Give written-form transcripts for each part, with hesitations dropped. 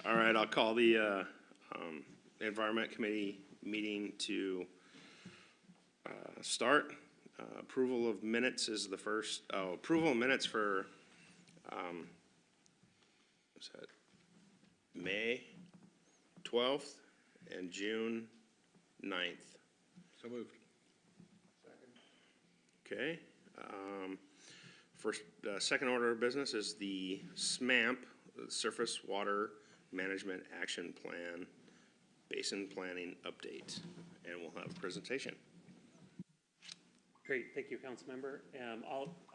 All right, I'll call the Environment Committee meeting to start. Approval of minutes is the first. Oh, approval of minutes for what's that? May 12th and June 9th. So moved. Okay. First, second order of business is the SMAMP, the Surface Water Management Action Plan, Basin Planning Update, and we'll have a presentation. Great, thank you, Councilmember.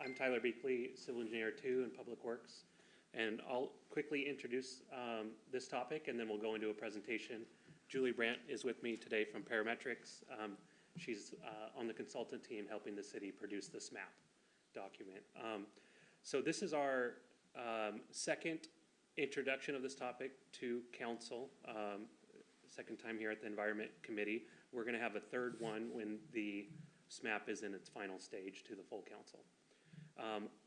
I'm Tyler Beakley, Civil Engineer 2 in Public Works, and I'll quickly introduce this topic, and then we'll go into a presentation. Julie Brandt is with me today from Parametrics. She's on the consultant team helping the city produce the SMAP document. So this is our second introduction of this topic to Council, second time here at the Environment Committee. We're going to have a third one when the SMAP is in its final stage to the full Council.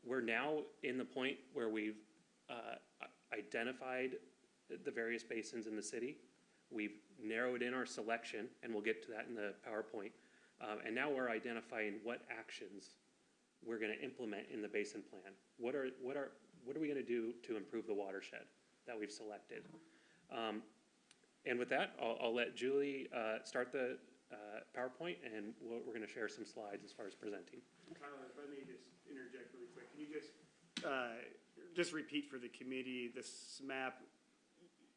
We're now in the point where we've identified the various basins in the city. We've narrowed in our selection, and we'll get to that in the PowerPoint. And now we're identifying what actions we're going to implement in the basin plan. What are we going to do to improve the watershed that we've selected? And with that, I'll let Julie start the PowerPoint, and we're going to share some slides as far as presenting. Tyler, if I may just interject really quick, can you just repeat for the committee the SMAP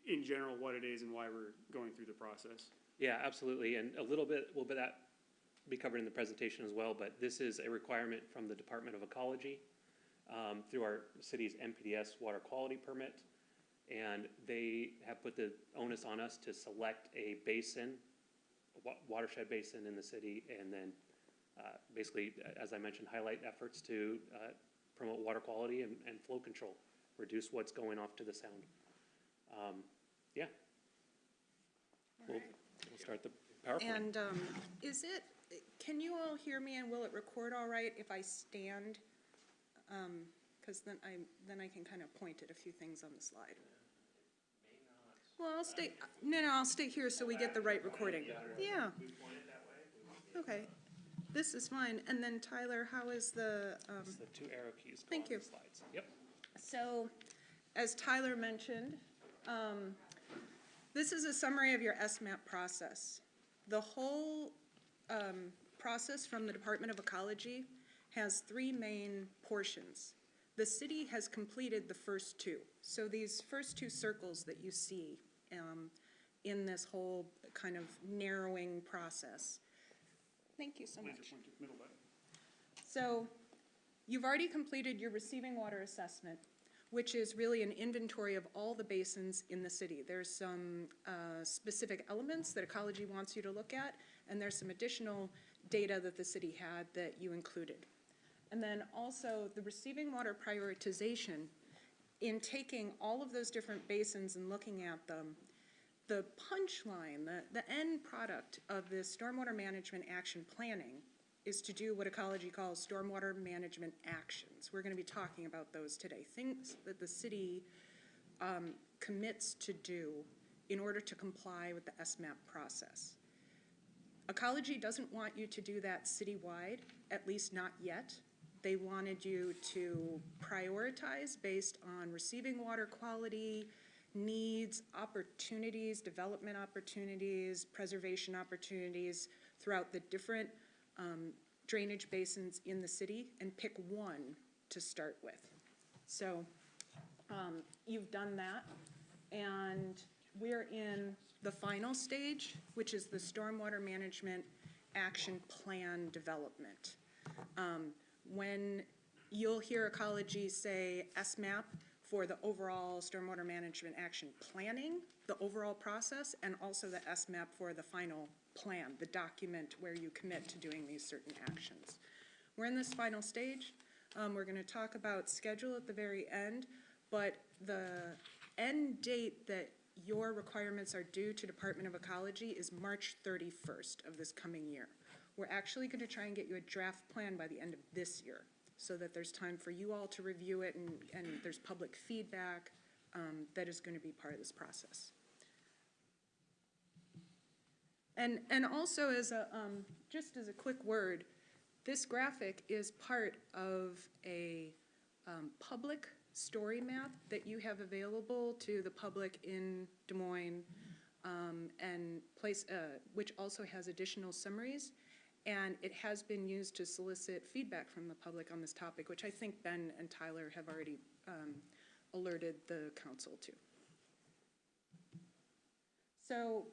in general, what it is and why we're going through the process? Yeah, absolutely, and a little bit will that be covered in the presentation as well, but this is a requirement from the Department of Ecology through our city's NPDES water quality permit, and they have put the onus on us to select a basin, watershed basin in the city, and then basically, as I mentioned, highlight efforts to promote water quality and flow control, reduce what's going off to the sound. Yeah. We'll start the PowerPoint. And can you all hear me, and will it record all right if I stand? Because then I can kind of point at a few things on the slide. Well, I'll stay. No, I'll stay here so we get the right recording. Yeah. Okay. This is fine. And then Tyler, how is the? It's the two arrow keys. Thank you. The slides. Yep. So, as Tyler mentioned, this is a summary of your SMAP process. The whole process from the Department of Ecology has three main portions. The city has completed the first two. So these first two circles that you see in this whole kind of narrowing process. Thank you so much. So you've already completed your receiving water assessment, which is really an inventory of all the basins in the city. There's some specific elements that ecology wants you to look at, and there's some additional data that the city had that you included. And then also the receiving water prioritization, in taking all of those different basins and looking at them, the punchline, the end product of this stormwater management action planning is to do what ecology calls stormwater management actions. We're going to be talking about those today, things that the city commits to do in order to comply with the SMAP process. Ecology doesn't want you to do that citywide, at least not yet. They wanted you to prioritize based on receiving water quality, needs, opportunities, development opportunities, preservation opportunities throughout the different drainage basins in the city, and pick one to start with. So you've done that, and we're in the final stage, which is the Stormwater Management Action Plan development. When you'll hear ecology say SMAP for the overall Stormwater Management Action Planning, the overall process, and also the SMAP for the final plan, the document where you commit to doing these certain actions. We're in this final stage. We're going to talk about schedule at the very end, but the end date that your requirements are due to Department of Ecology is March 31st of this coming year. We're actually going to try and get you a draft plan by the end of this year so that there's time for you all to review it and there's public feedback that is going to be part of this process. And also as a, just as a quick word, this graphic is part of a public story map that you have available to the public in Des Moines, and which also has additional summaries. And it has been used to solicit feedback from the public on this topic, which I think Ben and Tyler have already alerted the council to. So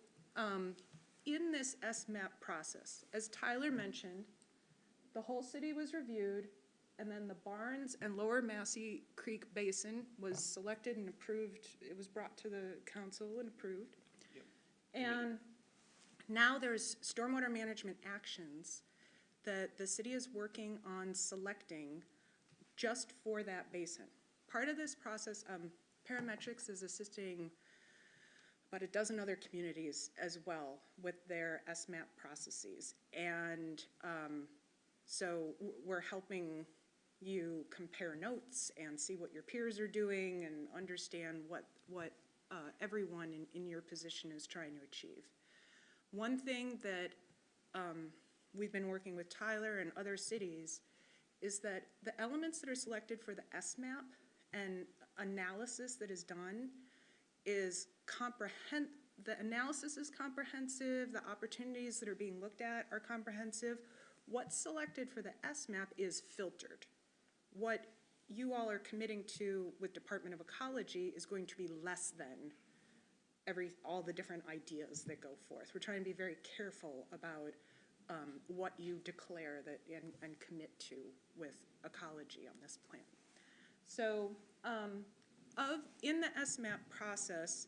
in this SMAP process, as Tyler mentioned, the whole city was reviewed, and then the Barnes and Lower Massey Creek Basin was selected and approved. It was brought to the council and approved. Yep. And now there's stormwater management actions that the city is working on selecting just for that basin. Part of this process, Parametrics is assisting about a dozen other communities as well with their SMAP processes. And so we're helping you compare notes and see what your peers are doing and understand what everyone in your position is trying to achieve. One thing that we've been working with Tyler and other cities is that the elements that are selected for the SMAP and analysis that is done is the analysis is comprehensive, the opportunities that are being looked at are comprehensive. What's selected for the SMAP is filtered. What you all are committing to with Department of Ecology is going to be less than all the different ideas that go forth. We're trying to be very careful about what you declare that and commit to with ecology on this plan. So in the SMAP process,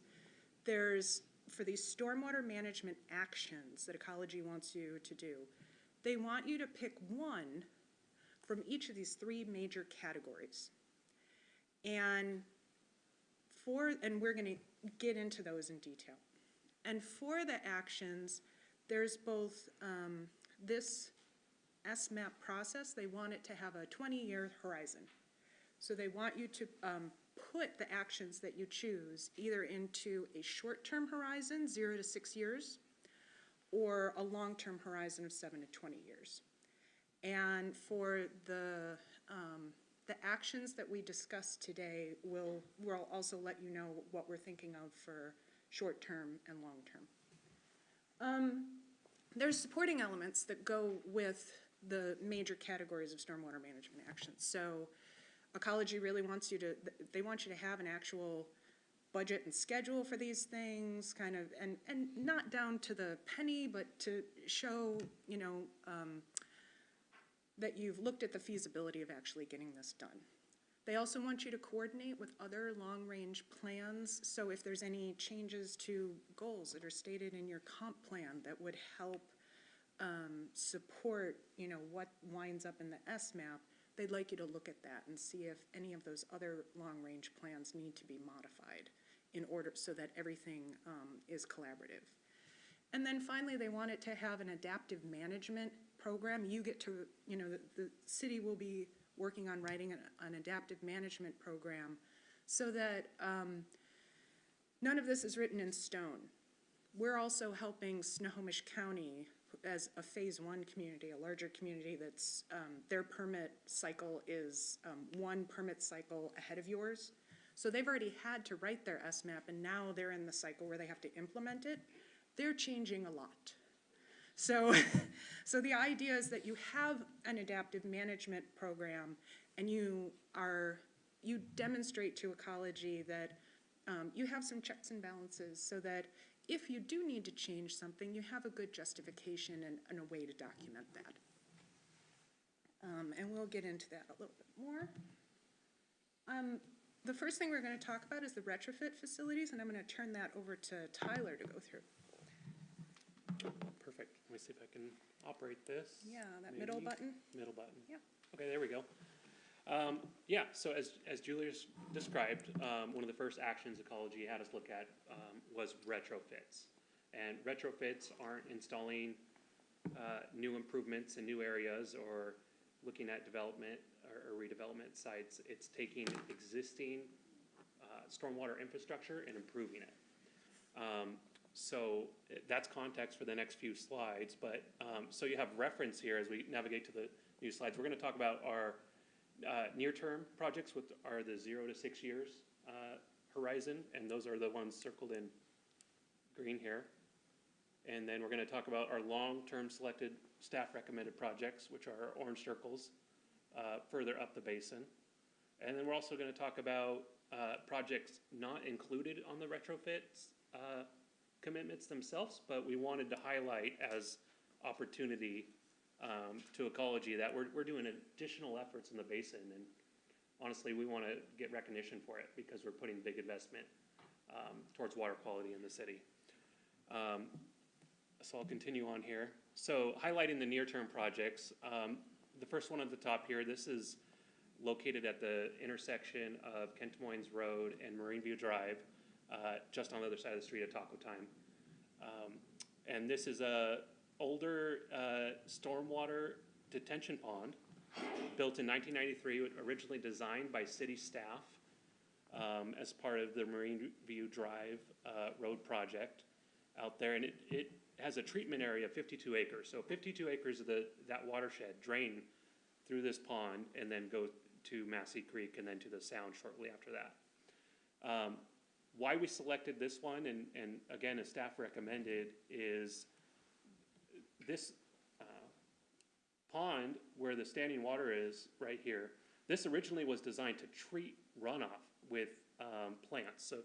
there's, for these stormwater management actions that ecology wants you to do, they want you to pick one from each of these three major categories. And we're gonna get into those in detail. And for the actions, there's both this SMAP process, they want it to have a 20-year horizon. So they want you to put the actions that you choose either into a short-term horizon, 0 to 6 years, or a long-term horizon of 7 to 20 years. And for the actions that we discussed today, we'll also let you know what we're thinking of for short-term and long-term. There's supporting elements that go with the major categories of stormwater management actions. So ecology really wants you to, they want you to have an actual budget and schedule for these things, kind of, and not down to the penny, but to show, you know, that you've looked at the feasibility of actually getting this done. They also want you to coordinate with other long-range plans, so if there's any changes to goals that are stated in your comp plan that would help support, you know, what winds up in the SMAP, they'd like you to look at that and see if any of those other long-range plans need to be modified in order so that everything is collaborative. And then finally, they want it to have an adaptive management program. You get to, you know, the city will be working on writing an adaptive management program so that none of this is written in stone. We're also helping Snohomish County as a phase 1 community, a larger community that's, their permit cycle is 1 permit cycle ahead of yours. So they've already had to write their SMAP, and now they're in the cycle where they have to implement it. They're changing a lot. So, so the idea is that you have an adaptive management program, and you demonstrate to ecology that you have some checks and balances so that if you do need to change something, you have a good justification and a way to document that. And we'll get into that a little bit more. The first thing we're going to talk about is the retrofit facilities, and I'm going to turn that over to Tyler to go through. Perfect. Let me see if I can operate this. Yeah, that Maybe. middle button. Middle button. Yeah. Okay, there we go. Yeah, so as Julius described, one of the first actions ecology had us look at was retrofits. And retrofits aren't installing new improvements in new areas or looking at development or redevelopment sites. It's taking existing stormwater infrastructure and improving it. So that's context for the next few slides, but, so you have reference here as we navigate to the new slides. We're gonna talk about our, near-term projects, which are the 0 to 6 years, horizon, and those are the ones circled in green here. And then we're gonna talk about our long-term selected staff recommended projects, which are orange circles, further up the basin. And then we're also gonna talk about, projects not included on the retrofits, commitments themselves, but we wanted to highlight as opportunity to ecology that we're doing additional efforts in the basin, and honestly, we want to get recognition for it because we're putting big investment towards water quality in the city. So I'll continue on here. So highlighting the near-term projects, the first one at the top here, this is located at the intersection of Kent Des Moines Road and Marine View Drive, just on the other side of the street at Taco Time. And this is a older stormwater detention pond built in 1993, originally designed by city staff as part of the Marine View Drive road project out there. And it has a treatment area of 52 acres. So 52 acres of that watershed drain through this pond and then go to Massey Creek and then to the Sound shortly after that. Why we selected this one, and again, as staff recommended, is this pond where the standing water is right here. This originally was designed to treat runoff with plants. So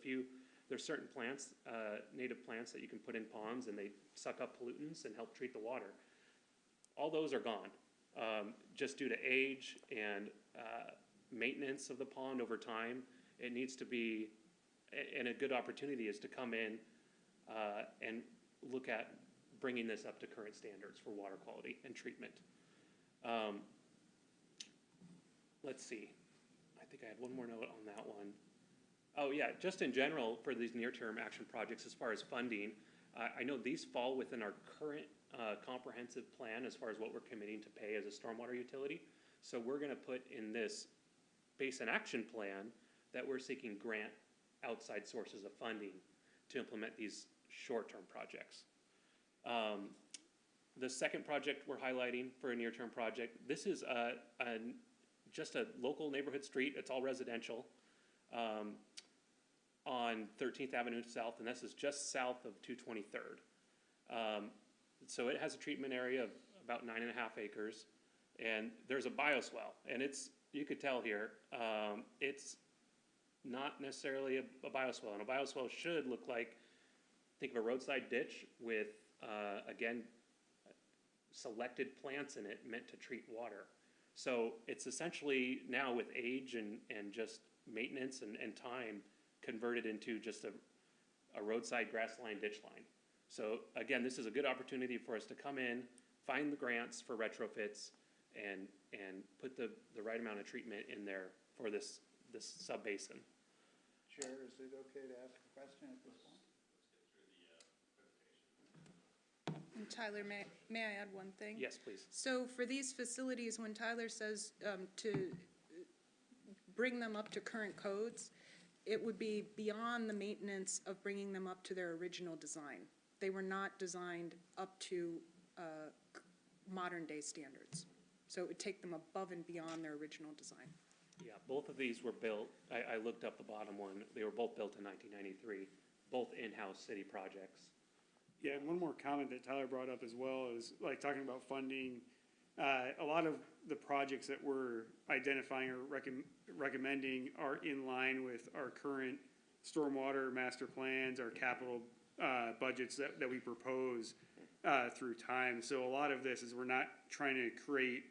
there's certain plants, native plants that you can put in ponds and they suck up pollutants and help treat the water. All those are gone, just due to age and maintenance of the pond over time. It needs to be, and a good opportunity is to come in and look at bringing this up to current standards for water quality and treatment. Let's see, I think I had one more note on that one. Oh yeah, just in general for these near-term action projects as far as funding, I know these fall within our current comprehensive plan as far as what we're committing to pay as a stormwater utility. So we're gonna put in this basin action plan that we're seeking grant outside sources of funding to implement these short-term projects. The second project we're highlighting for a near-term project, this is just a local neighborhood street. It's all residential on 13th Avenue South, and this is just south of 223rd. So it has a treatment area of about 9.5 acres, and there's a bioswale, and you could tell here, it's not necessarily a bioswale, and a bioswale should look like, think of a roadside ditch with, again, selected plants in it meant to treat water. So it's essentially now with age and just maintenance and time converted into just a roadside grass line ditch line. So again, this is a good opportunity for us to come in, find the grants for retrofits, and put the right amount of treatment in there for this sub-basin. Chair, is it okay to ask a question at this point? And Tyler, may I add one thing? Yes, please. So for these facilities, when Tyler says to bring them up to current codes, it would be beyond the maintenance of bringing them up to their original design. They were not designed up to modern day standards. So it would take them above and beyond their original design. Yeah, both of these were built, I looked up the bottom one, they were both built in 1993, both in-house city projects. Yeah, and one more comment that Tyler brought up as well is like talking about funding. A lot of the projects that we're identifying or recommending are in line with our current stormwater master plans, our capital budgets that we propose through time. So a lot of this is we're not trying to create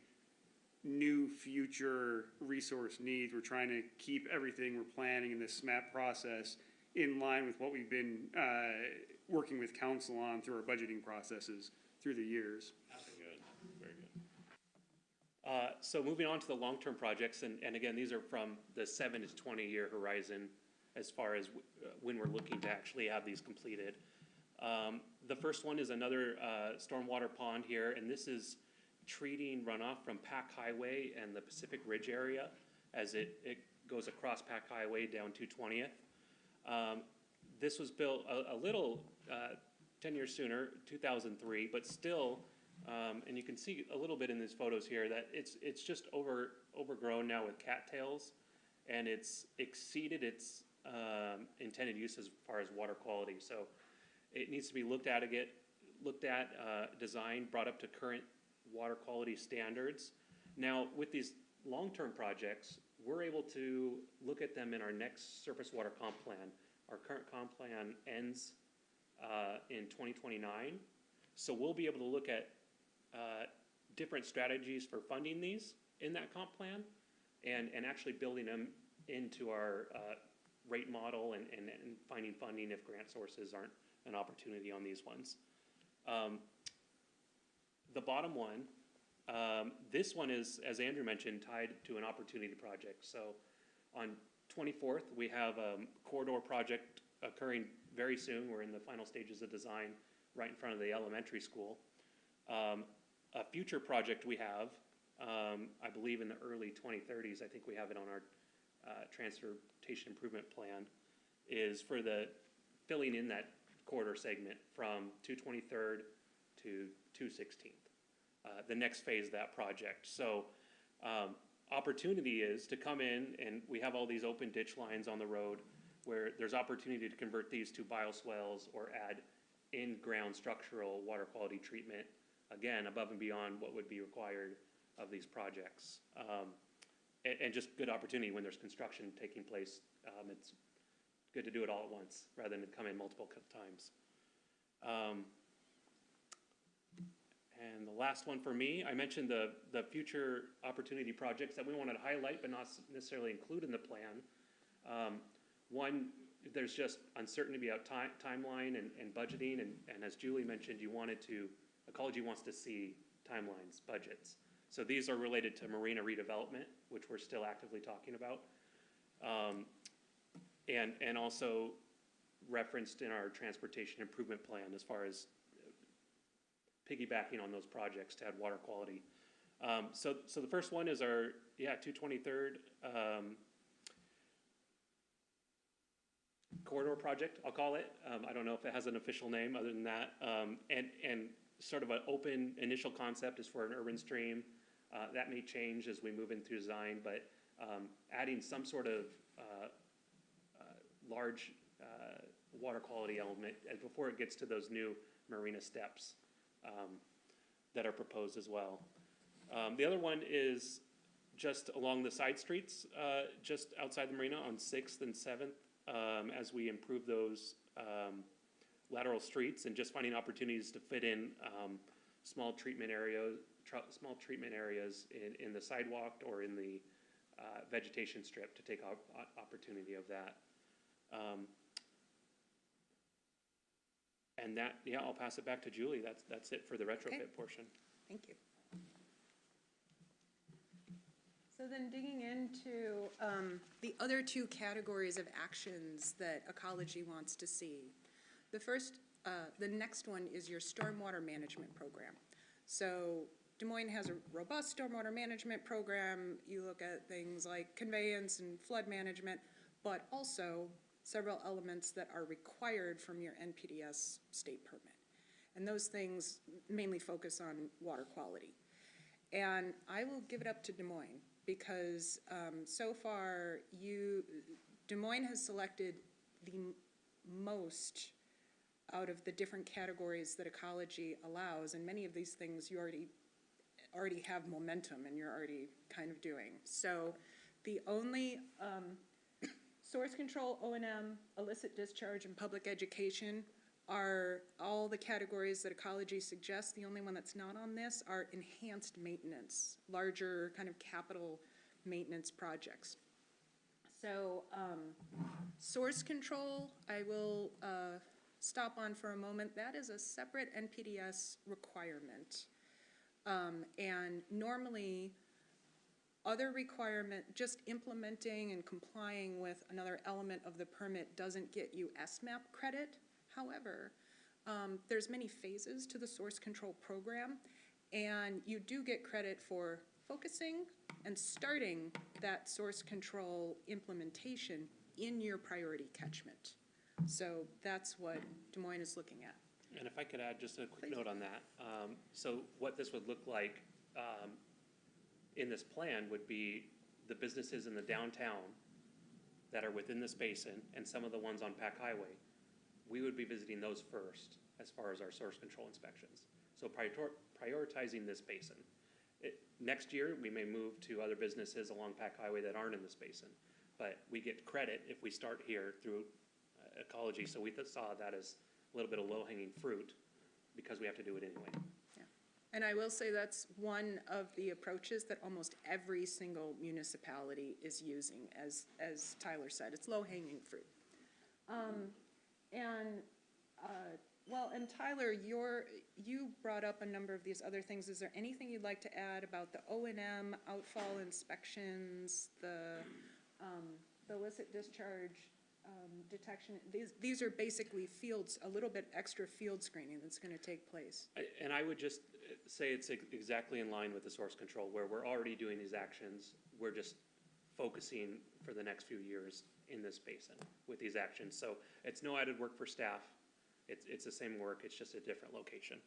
new future resource needs. We're trying to keep everything we're planning in this SMAP process in line with what we've been working with council on through our budgeting processes through the years. Very good. So moving on to the long-term projects, and again, these are from the 7 to 20-year horizon as far as when we're looking to actually have these completed. The first one is another stormwater pond here, and this is treating runoff from Pack Highway and the Pacific Ridge area as it goes across Pack Highway down 220th. This was built a little, 10 years sooner, 2003, but still, and you can see a little bit in these photos here that it's just overgrown now with cattails, and it's exceeded its intended use as far as water quality. So it needs to be looked at, designed, brought up to current water quality standards. Now, with these long-term projects, we're able to look at them in our next surface water comp plan. Our current comp plan ends in 2029, so we'll be able to look at different strategies for funding these in that comp plan, and actually building them into our rate model and finding funding if grant sources aren't an opportunity on these ones. The bottom one, this one is, as Andrew mentioned, tied to an opportunity project. So on 24th, we have a corridor project occurring very soon. We're in the final stages of design right in front of the elementary school. A future project we have, I believe in the early 2030s, I think we have it on our transportation improvement plan, is for the filling in that corridor segment from 223rd to 216th, the next phase of that project. So opportunity is to come in, and we have all these open ditch lines on the road where there's opportunity to convert these to bioswales or add in-ground structural water quality treatment, again, above and beyond what would be required of these projects. And just good opportunity when there's construction taking place. It's good to do it all at once rather than come in multiple times. And the last one for me, I mentioned the future opportunity projects that we wanted to highlight but not necessarily include in the plan. One, there's just uncertainty about timeline and budgeting, and as Julie mentioned, Ecology wants to see timelines, budgets. So these are related to marina redevelopment, which we're still actively talking about, and also referenced in our transportation improvement plan as far as piggybacking on those projects to add water quality. So the first one is our 223rd corridor project, I'll call it. I don't know if it has an official name other than that. And sort of an open initial concept is for an urban stream. That may change as we move into design, but adding some sort of large water quality element before it gets to those new marina steps that are proposed as well. The other one is just along the side streets, just outside the marina on 6th and 7th, as we improve those lateral streets and just finding opportunities to fit in small treatment areas in the sidewalk or in the vegetation strip to take opportunity of that. And that, I'll pass it back to Julie. That's it for the retrofit portion. Thank you. So then digging into the other two categories of actions that Ecology wants to see. The next one is your stormwater management program. So Des Moines has a robust stormwater management program. You look at things like conveyance and flood management, but also several elements that are required from your NPDES state permit. And those things mainly focus on water quality. And I will give it up to Des Moines because so far Des Moines has selected the most out of the different categories that Ecology allows, and many of these things you already have momentum and you're already kind of doing. So the only source control, O&M, illicit discharge, and public education are all the categories that Ecology suggests. The only one that's not on this are enhanced maintenance, larger kind of capital maintenance projects. So source control, I will stop on for a moment. That is a separate NPDES requirement. And normally, other requirement, just implementing and complying with another element of the permit doesn't get you SMAP credit. However, there's many phases to the source control program, and you do get credit for focusing and starting that source control implementation in your priority catchment. So that's what Des Moines is looking at. And if I could add just a quick Please. note on that. So what this would look like in this plan would be the businesses in the downtown that are within this basin and some of the ones on Pack Highway. We would be visiting those first as far as our source control inspections. So prioritizing this basin. Next year, we may move to other businesses along Pack Highway that aren't in this basin. But we get credit if we start here through ecology. So we saw that as a little bit of low-hanging fruit because we have to do it anyway. And I will say that's one of the approaches that almost every single municipality is using, as Tyler said. It's low-hanging fruit. And Tyler, you brought up a number of these other things. Is there anything you'd like to add about the O&M, outfall inspections, the illicit discharge detection? These are basically fields, a little bit extra field screening that's going to take place. And I would just say it's exactly in line with the source control, where we're already doing these actions. We're just focusing for the next few years in this basin with these actions. So it's no added work for staff. It's the same work, it's just a different location.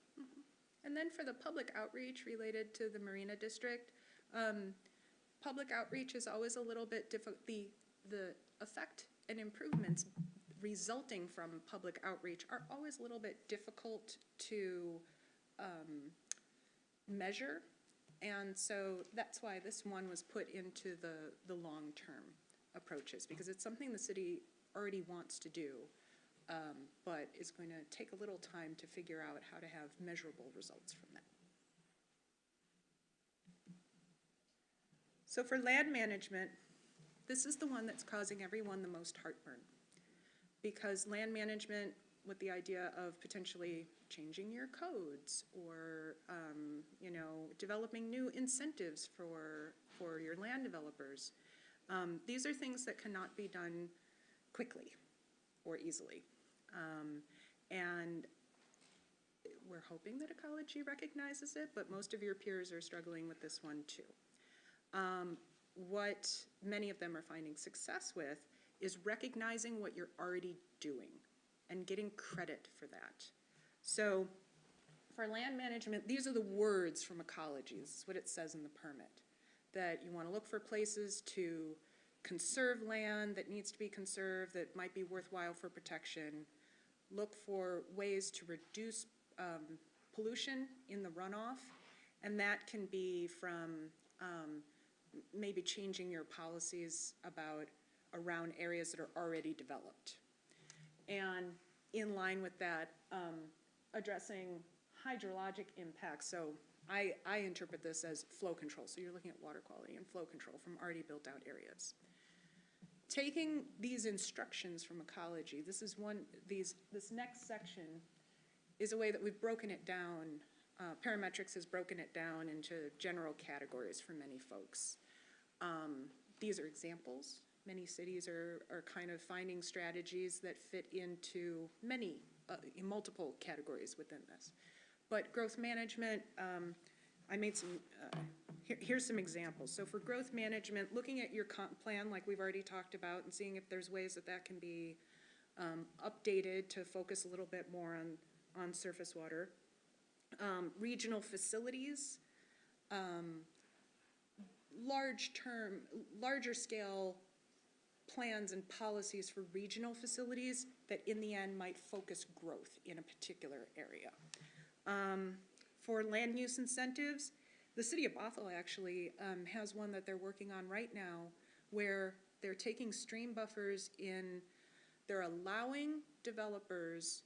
And then for the public outreach related to the Marina District, public outreach is always a little bit difficult. The effect and improvements resulting from public outreach are always a little bit difficult to measure. And so that's why this one was put into the long-term approaches, because it's something the city already wants to do, but is going to take a little time to figure out how to have measurable results from that. So for land management, this is the one that's causing everyone the most heartburn, because land management with the idea of potentially changing your codes or, developing new incentives for your land developers. These are things that cannot be done quickly or easily. And we're hoping that ecology recognizes it, but most of your peers are struggling with this one too. What many of them are finding success with is recognizing what you're already doing and getting credit for that. So for land management, these are the words from ecology. This is what it says in the permit, that you want to look for places to conserve land that needs to be conserved, that might be worthwhile for protection, look for ways to reduce pollution in the runoff, and that can be from maybe changing your policies around areas that are already developed. And in line with that, addressing hydrologic impacts. So I interpret this as flow control. So you're looking at water quality and flow control from already built out areas. Taking these instructions from ecology, this next section is a way that we've broken it down. Parametrics has broken it down into general categories for many folks. These are examples. Many cities are kind of finding strategies that fit into multiple categories within this. But growth management, I made some, here's some examples. So for growth management, looking at your comp plan like we've already talked about and seeing if there's ways that can be updated to focus a little bit more on surface water. Regional facilities, larger scale plans and policies for regional facilities that in the end might focus growth in a particular area. For land use incentives, the city of Bothell actually has one that they're working on right now where they're taking stream buffers they're allowing developers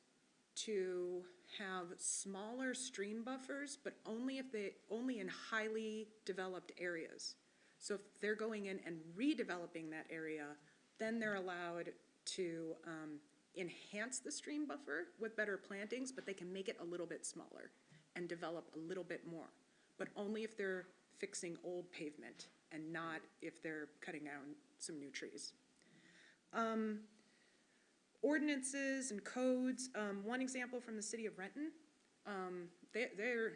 to have smaller stream buffers, but only in highly developed areas. So if they're going in and redeveloping that area, then they're allowed to enhance the stream buffer with better plantings, but they can make it a little bit smaller and develop a little bit more, but only if they're fixing old pavement and not if they're cutting down some new trees. Ordinances and codes, one example from the city of Renton, they're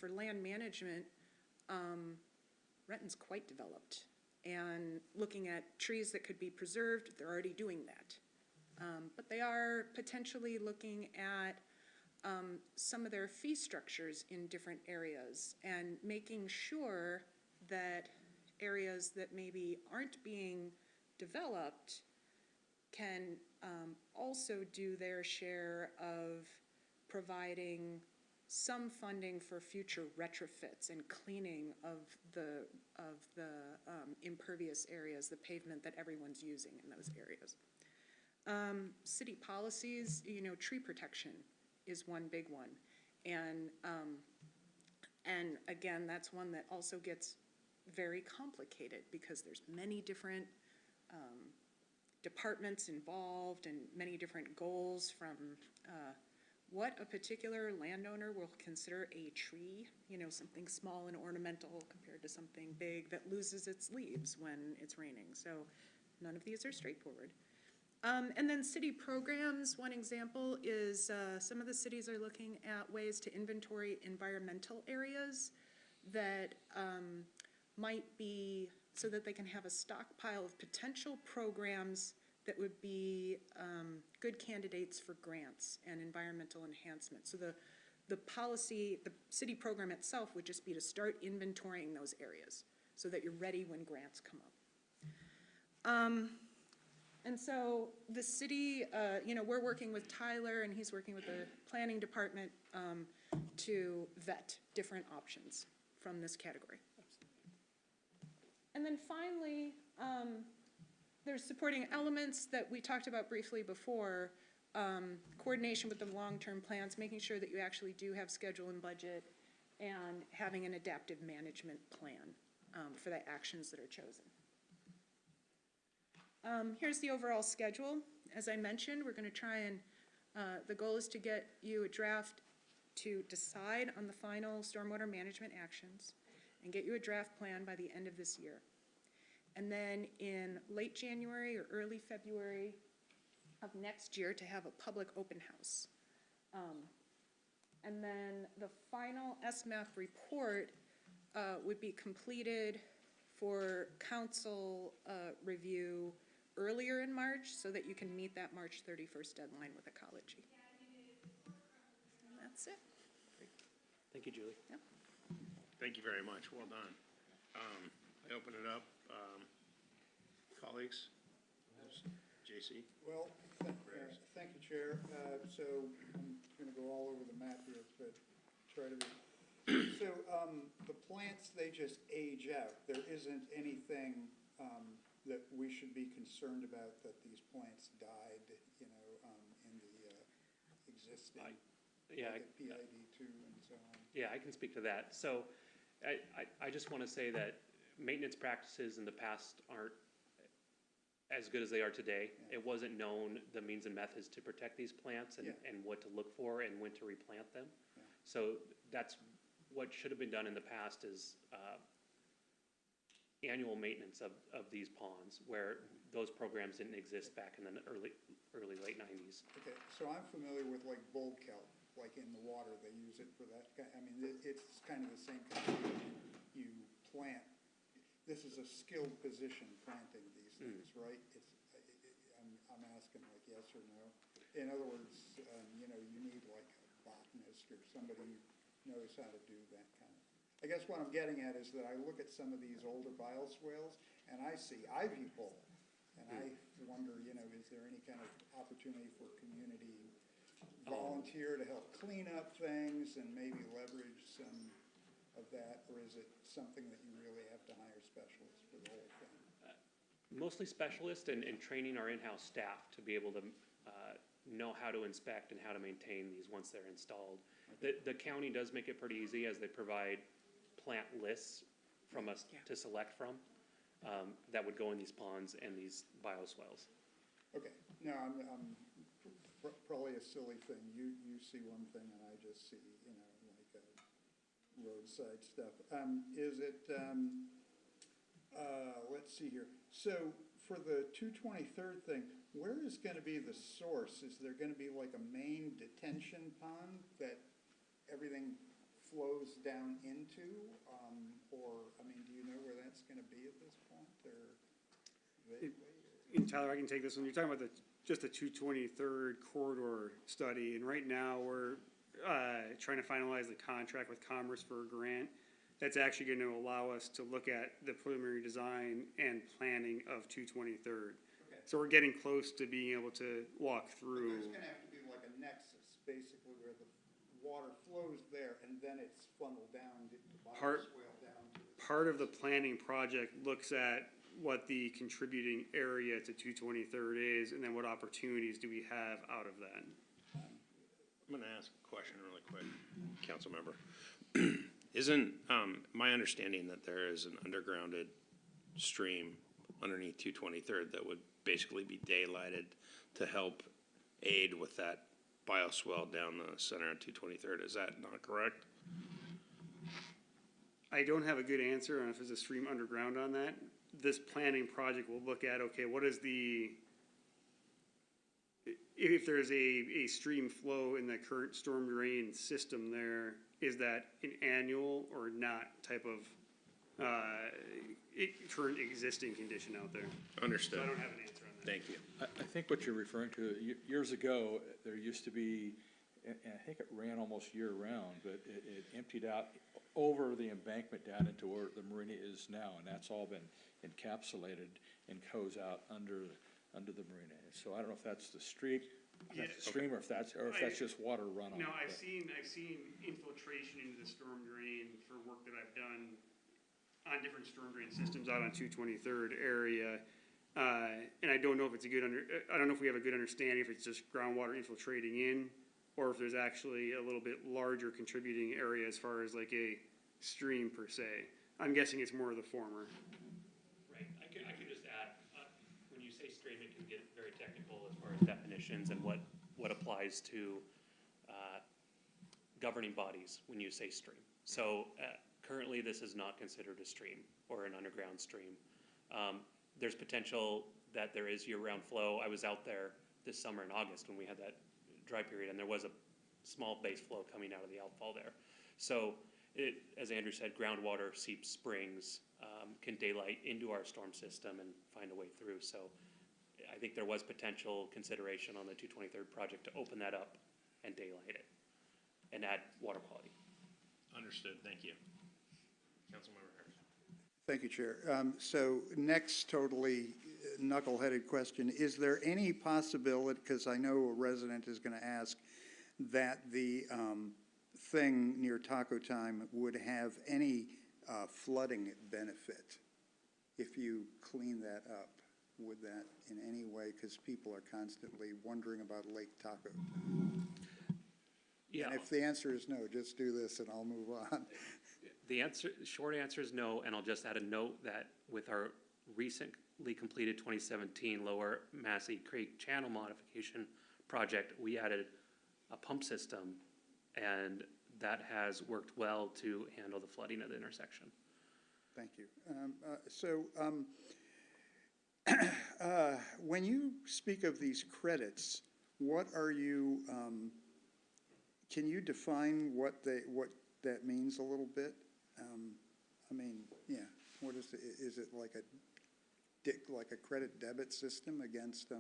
for land management, Renton's quite developed. And looking at trees that could be preserved, they're already doing that. But they are potentially looking at some of their fee structures in different areas and making sure that areas that maybe aren't being developed can also do their share of providing some funding for future retrofits and cleaning of the impervious areas, the pavement that everyone's using in those areas. City policies, tree protection is one big one. And again, that's one that also gets very complicated because there's many different departments involved and many different goals from what a particular landowner will consider a tree, something small and ornamental compared to something big that loses its leaves when it's raining. So none of these are straightforward. And then city programs, one example is some of the cities are looking at ways to inventory environmental areas that might be, so that they can have a stockpile of potential programs that would be good candidates for grants and environmental enhancement. So the policy, the city program itself would just be to start inventorying those areas so that you're ready when grants come up. And so the city, we're working with Tyler and he's working with the planning department to vet different options from this category. And then finally, there's supporting elements that we talked about briefly before, coordination with the long-term plans, making sure that you actually do have schedule and budget, and having an adaptive management plan for the actions that are chosen. Here's the overall schedule. As I mentioned, we're going to try and, the goal is to get you a draft to decide on the final stormwater management actions and get you a draft plan by the end of this year. And then in late January or early February of next year to have a public open house. And then the final SMAP report would be completed for council review earlier in March so that you can meet that March 31st deadline with ecology. And that's it. Thank you, Julie. Yep. Thank you very much, well done. I open it up, colleagues, JC. Well, thank you, Chair. So I'm gonna go all over the map here, but try to be. So, the plants, they just age out. There isn't anything, that we should be concerned about that these plants died, in the, existing. Yeah, like at PID 2 and so on. yeah, I can speak to that. So I just want to say that maintenance practices in the past aren't as good as they are today. Yeah. It wasn't known the means and methods to protect these plants and, Yeah. and what to look for and when to replant them. Yeah. So that's what should have been done in the past is annual maintenance of these ponds where those programs didn't exist back in the early late 90s. Okay, so I'm familiar with like bull kelp, like in the water, they use it for that, it's kind of the same kind of thing. You plant, this is a skilled position planting these things, right? I'm asking like yes or no. In other words, you need like a botanist or somebody who knows how to do that kind of. I guess what I'm getting at is that I look at some of these older bioswales and I see ivy pole. And I wonder, is there any kind of opportunity for community volunteer to help clean up things and maybe leverage some of that? Or is it something that you really have to hire specialists for the whole thing? Mostly specialists and training our in-house staff to be able to know how to inspect and how to maintain these once they're installed. The county does make it pretty easy as they provide plant lists from us to select from that would go in these ponds and these bioswales. Okay, no, I'm probably a silly thing. You see one thing and I just see, like roadside stuff. Is it, let's see here. So for the 223rd thing, where is going to be the source? Is there going to be like a main detention pond that everything flows down into? Or, I mean, do you know where that's gonna be at this point, or vaguely? And Tyler, I can take this one. You're talking about just the 223rd corridor study, and right now we're trying to finalize the contract with Commerce for a grant. That's actually going to allow us to look at the preliminary design and planning of 223rd. Okay. So we're getting close to being able to walk But through. there's gonna have to be like a nexus, basically, where the water flows there, and then it's funneled down to the Part- bioswale down to the. Part of the planning project looks at what the contributing area to 223rd is, and then what opportunities do we have out of that. I'm gonna ask a question really quick, council member. Isn't, my understanding that there is an undergrounded stream underneath 223rd that would basically be daylighted to help aid with that bioswale down the center of 223rd, is that not correct? I don't have a good answer on if there's a stream underground on that. This planning project will look at, okay, what is if there's a stream flow in the current storm drain system there, is that an annual or not type of, current existing condition out there? So Understood, I don't have an answer on that. thank you. I think what you're referring to, years ago, there used to be, and I think it ran almost year-round, but it emptied out over the embankment down into where the marina is now, and that's all been encapsulated and goes out under the marina. So I don't know if that's the street, stream, or if that's just water runoff. No, I've but- seen infiltration into the storm drain for work that I've done on different storm drain systems out on 223rd area. And I don't know if it's I don't know if we have a good understanding if it's just groundwater infiltrating in, or if there's actually a little bit larger contributing area as far as like a stream per se. I'm guessing it's more of the former. Right, I could just add, when you say stream, it can get very technical as far as definitions and what applies to governing bodies when you say stream. So currently, this is not considered a stream or an underground stream. There's potential that there is year-round flow. I was out there this summer in August when we had that dry period, and there was a small base flow coming out of the outfall there. So as Andrew said, groundwater seep springs can daylight into our storm system and find a way through. So I think there was potential consideration on the 223rd project to open that up and daylight it and add water quality. Understood, thank you. Councilmember Harris. Thank you, Chair. So next totally knuckleheaded question, is there any possibility, because I know a resident is going to ask, that the thing near Taco Time would have any flooding benefit if you clean that up? Would that in any way, because people are constantly wondering about Lake Taco? Yeah, And if the answer is no, just do this and I'll move on. short answer is no, and I'll just add a note that with our recently completed 2017 Lower Massey Creek Channel Modification Project, we added a pump system, and that has worked well to handle the flooding at the intersection. Thank you. When you speak of these credits, what are you, can you define what that means a little bit? I mean, yeah, what is it like a credit debit system against,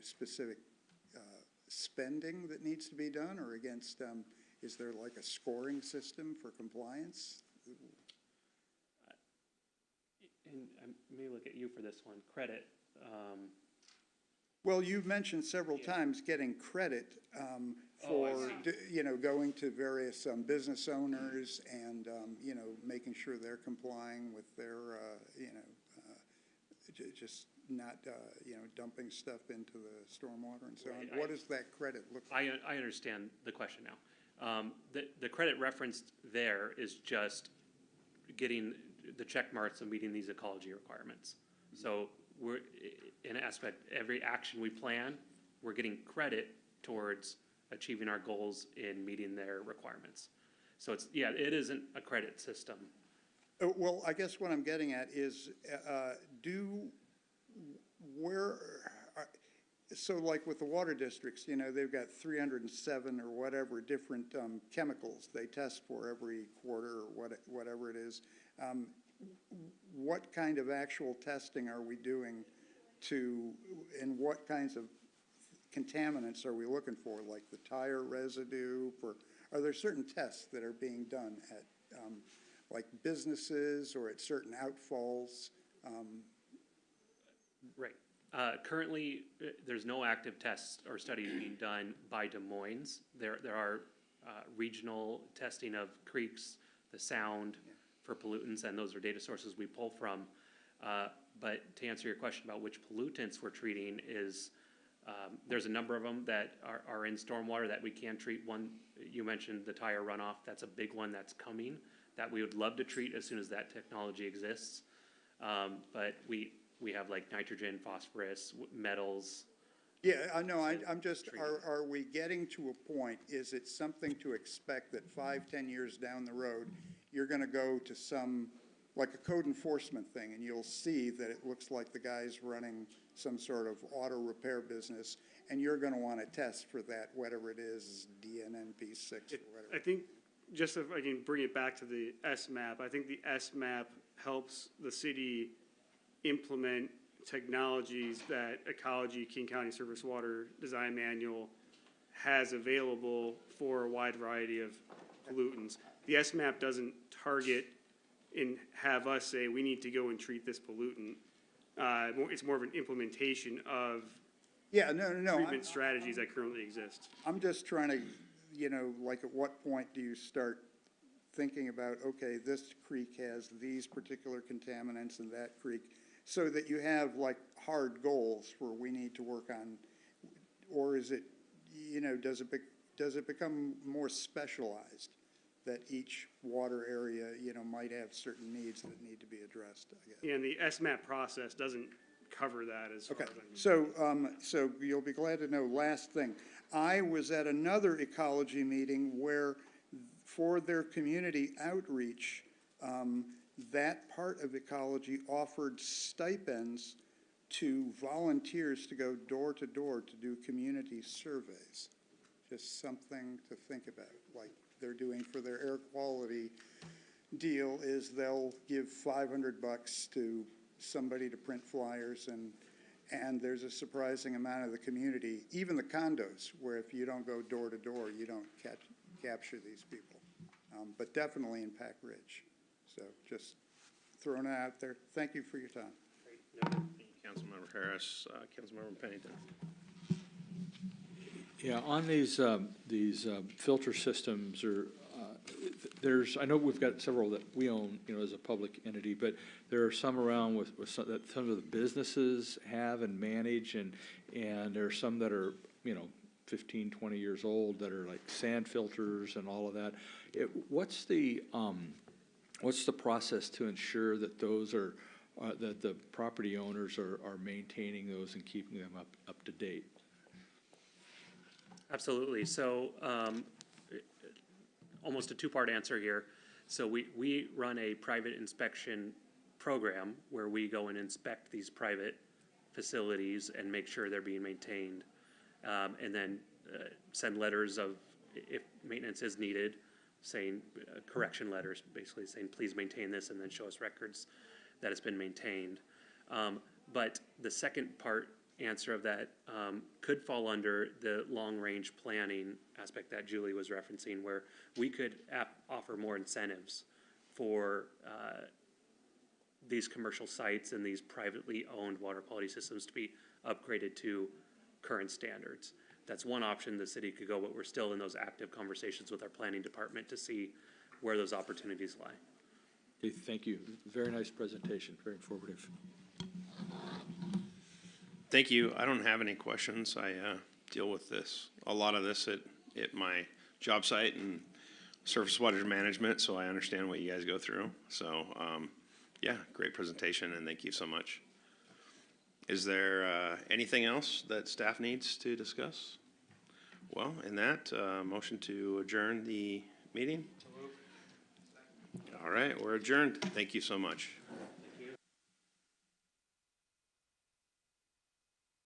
specific, spending that needs to be done, or against, is there like a scoring system for compliance? And I may look at you for this one, credit. Well, you've mentioned several times getting credit for, going to various business owners and, making sure they're complying with their, just not, dumping stuff into the stormwater and so on. Right, What does that credit look like? I understand the question now. The credit referenced there is just getting the check marks and meeting these ecology requirements. So we're, in aspect, every action we plan, we're getting credit towards achieving our goals in meeting their requirements. So it isn't a credit system. Well, I guess what I'm getting at is, so like with the water districts, you know, they've got 307 or whatever different chemicals they test for every quarter or whatever it is. What kind of actual testing are we doing and what kinds of contaminants are we looking for, like the tire residue? Are there certain tests that are being done at like businesses or at certain outfalls? Right. Currently, there's no active tests or studies being done by Des Moines. There are regional testing of creeks, the sound for pollutants, and those are data sources we pull from. But to answer your question about which pollutants we're treating is, there's a number of them that are in stormwater that we can treat. One, you mentioned the tire runoff. That's a big one that's coming that we would love to treat as soon as that technology exists. But we have like nitrogen, phosphorus, metals. Yeah, I know, I'm just, are we getting to a point, is it something to expect that 5-10 years down the road, you're gonna go to some, like a code enforcement thing, and you'll see that it looks like the guy's running some sort of auto repair business, and you're gonna wanna test for that, whatever it is, DNNP6 or whatever. I think, just if I can bring it back to the SMAP, I think the SMAP helps the city implement technologies that Ecology King County Surface Water Design Manual has available for a wide variety of pollutants. The SMAP doesn't target and have us say, we need to go and treat this pollutant. It's more of an implementation of Yeah, no. treatment strategies that currently exist. I'm just trying to, you know, like at what point do you start thinking about, okay, this creek has these particular contaminants and that creek, so that you have like hard goals where we need to work on, or is it, you know, does it become more specialized that each water area, you know, might have certain needs that need to be addressed, I guess? Yeah, and the SMAP process doesn't cover that as far Okay, as I know. so you'll be glad to know, last thing, I was at another ecology meeting where for their community outreach, that part of ecology offered stipends to volunteers to go door to door to do community surveys. Just something to think about, like they're doing for their air quality deal is they'll give $500 to somebody to print flyers, and there's a surprising amount of the community, even the condos, where if you don't go door to door, you don't capture these people. But definitely in Pack Ridge. So just throwing it out there. Thank you for your time. Thank you, Councilmember Harris. Councilmember Pennington. Yeah, on these filter systems, or I know we've got several that we own, you know, as a public entity, but there are some around with some that some of the businesses have and manage, and there are some that are, you know, 15, 20 years old that are like sand filters and all of that. What's the process to ensure that those are that the property owners are maintaining those and keeping them up to date? Absolutely. So almost a two-part answer here. So we run a private inspection program where we go and inspect these private facilities and make sure they're being maintained, and then send letters of, if maintenance is needed, saying correction letters, basically saying please maintain this, and then show us records that it's been maintained. But the second part answer of that could fall under the long-range planning aspect that Julie was referencing, where we could offer more incentives for these commercial sites and these privately owned water quality systems to be upgraded to current standards. That's one option the city could go, but we're still in those active conversations with our planning department to see where those opportunities lie. Okay, thank you. Very nice presentation, very informative. Thank you. I don't have any questions. I deal with this, a lot of this at my job site and surface water management, so I understand what you guys go through. So, yeah, great presentation, and thank you so much. Is there anything else that staff needs to discuss? Well, in that, motion to adjourn the meeting? All right, we're adjourned. Thank you so much.